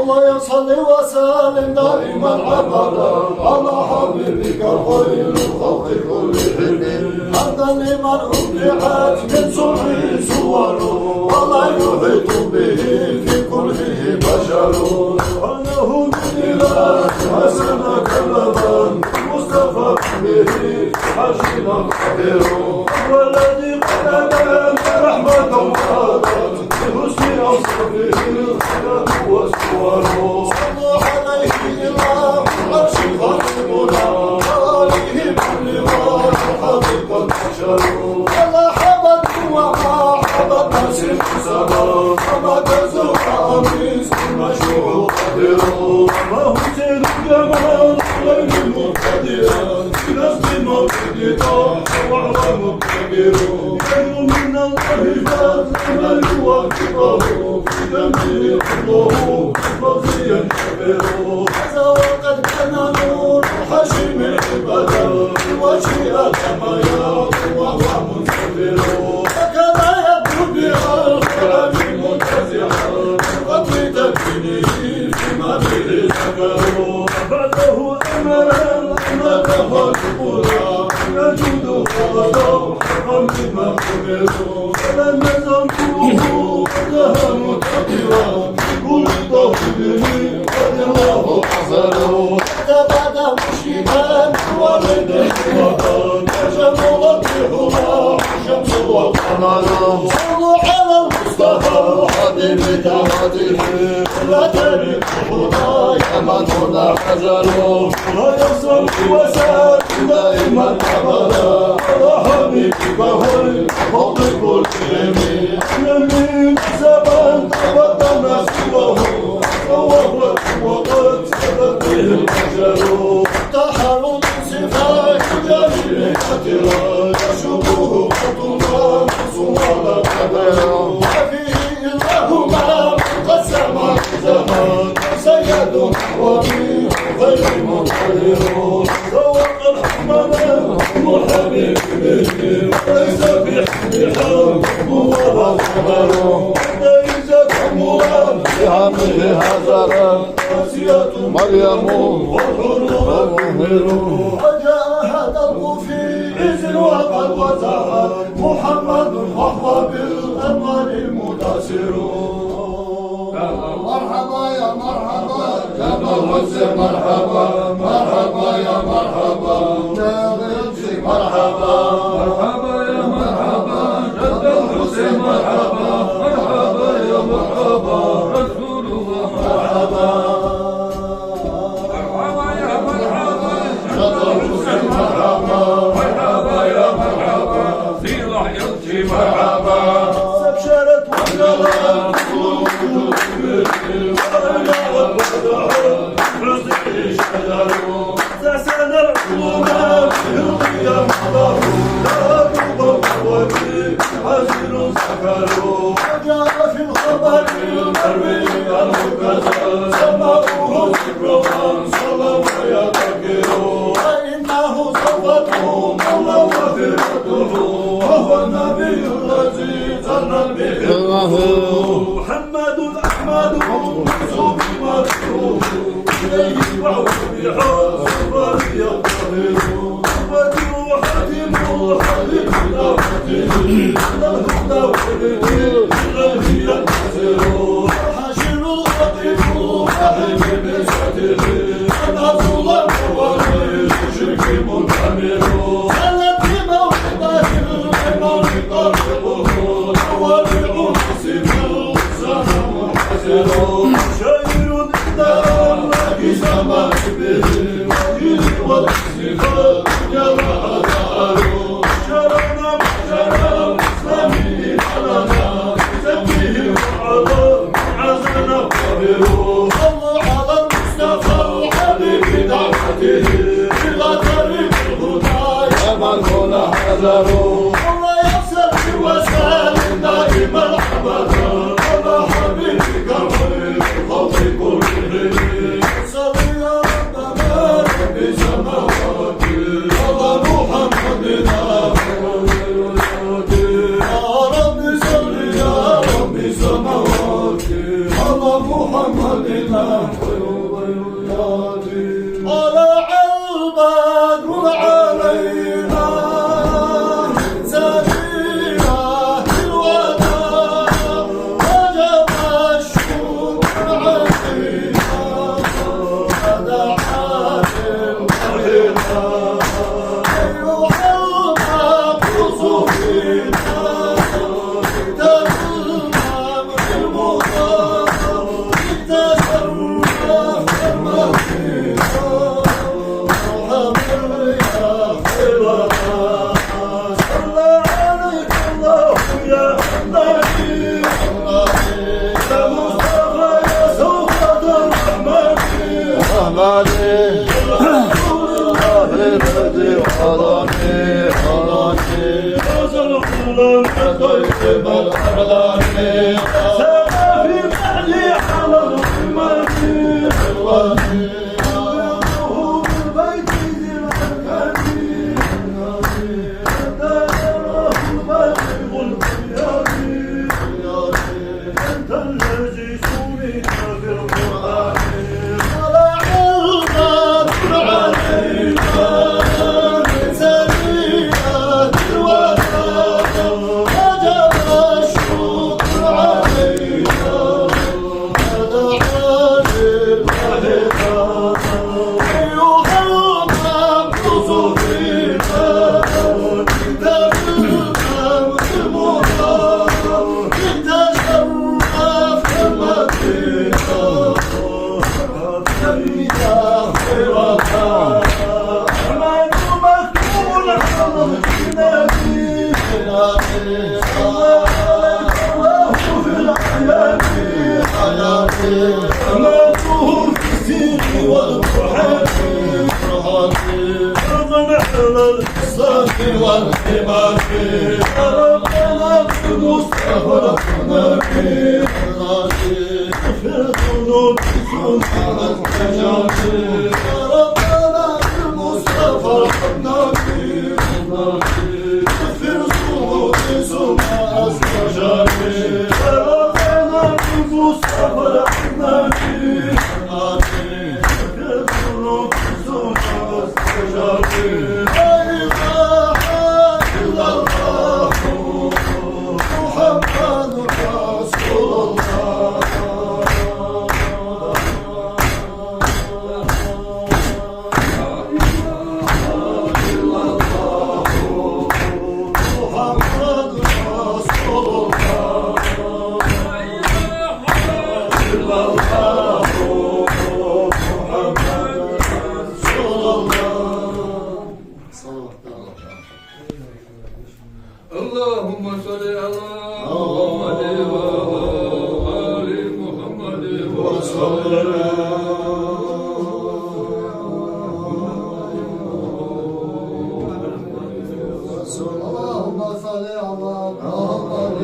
اللهم صل وسلم دائما ابدا على حبيبك خير الخلق كلهم حمدا لمن ابدعت من سره صوره ولا يحيط به في كله بشر انه من اله حسن كلما مصطفى به حشينا قدير والذي قدم رحمه وهدت بحسن اوصافه الخلق والصور صلوا عليه الله عرش خلقنا وآله كل ما حبيب البشر ولا حبت وما حبت نفس السبب وما تزوى قميص المشروع قدر الله سيد الجمال غير المبتدئ بنفس موجودته واعظم كبير خير من الله فاز من يوافقه في جميع الله فضيا كبير هذا وقد كان نور حشيم البدر وجه الحمايات وهو منتظر هكذا يبدو بها الخلق المنتزعه قبل تكفينه فيما به ذكر بعده املا ما كفى الكبرى يجود غضب مما قبلوا فلم يزلوا لها متقرا كل طهره قد الله حصره تبدا مشركا ولده وطن وجمل بحما الشمس والقمر صلوا على المصطفى حبيب دعوته لا ترك حما يمن هنا حجره لا يصل وساد دائما ابدا على حبيبك وهو فوق كل يمين زمان تبدل سواه وهو وقد سبت به الحجر تحر من صفات جميل كثيرا يشبه خطوما صوال كبيرا وفيه الله ما قسم زمان سيد وفيه غير مقتدر ذوق الحمد محبب به وليس بحمد هو الخبر ليس كمرا بحمله هزرا مريم والمهر وجاء هذا في عز وقد وزع محمد وهو بالامر المداسر مرحبا يا مرحبا يا مرحبا مرحبا مرحبا يا مرحبا يا غيث مرحبا مرحبا يا مرحبا جد الحسين مرحبا مرحبا يا مرحبا رسول الله مرحبا مرحبا يا مرحبا جد الحسين مرحبا مرحبا يا مرحبا في لحيتي مرحبا استبشرت وجلت تسال العلوم في القيام له لا تضر حزن سكر وجاء في الخبر المروي عنه كذا سمعوه ذكر من صلى ويذكر فانه صفته مولى وفرته وهو النبي الذي ظن به محمد احمد منصوب مكروه اليه وهو بحسب يطهر وجه حاتم حبيب دعوته له دعوته غير ينتظر حاشر الخطيب فهم بسعته انهض الله وللشرك منتمر التي موعده المولد طريقه ولعن سبيل سنه منحسر شاعر اذا الله سما به وجه والصفات جمع داره شرعنا محترم اسلامي علنا سميه وعلى عزنا قهره صلوا على المصطفى حبيب دعوته الى طريق الهدى يا من هنا حذره الله يسر وسلم دائما ابدا على حبيبك خير الخلق كلهم طلع البدر علينا سفينة الوداع وجب الشكر علينا فدعا للمرحلة أيها المبعوث فينا تكلم بالمضى تشرف المدينة مرحبا يا خير صلى عليك الله يا نبي يا مصطفى يا صفوة الرحمن غزل الظلم طيب الأرض سما في بعلي على الرحمن بالبيت ذي الحكم داره البليغ القيام أنت الذي سميت بالقرآن طلع البدر علينا سفينة الوداع وجب الشكر علينا فدعا للمرحلة أيها المبعوث فينا تكلم بالمضى تشرف المدينة يا خير الرحمن مكتوب على النبي الله في الأحيان أماته في السر والقرآن ربنا على الصف والحمام ربنا في المصطفى النبي في القلوب سبحان التجارب ربنا في المصطفى النبي في الصهود سبحان التجارب ربنا في المصطفى النبي في القلوب سبحان التجارب لا إله إلا الله محمد رسول الله محمد رسول الله اللهم صل على محمد وآل محمد وسلم. اللهم صل على محمد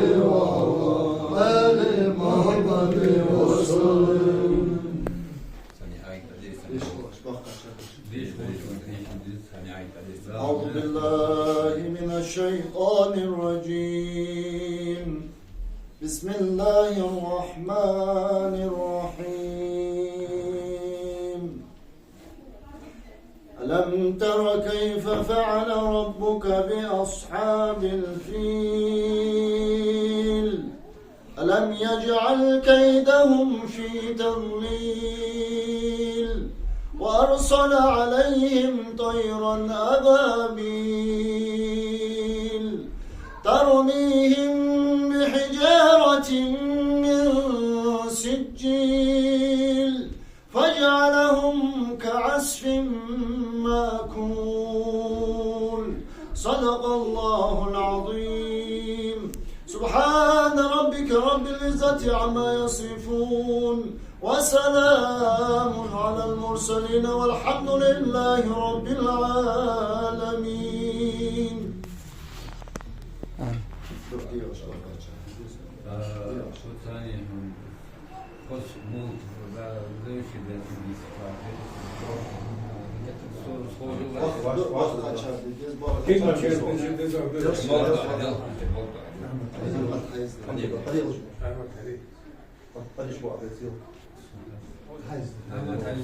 وآل محمد وسلم. أعوذ بالله من الشيطان الرجيم. بسم الله الرحمن الرحيم. ألم تر كيف فعل ربك بأصحاب الفيل ألم يجعل كيدهم في تضليل وأرسل عليهم طيرا أبابيل ترميهم بحجارة من سجيل فجعلهم كعصف مأكول. صدق الله العظيم. سبحان ربك رب العزة عما يصفون وسلام على المرسلين والحمد لله رب العالمين. محمد حاجي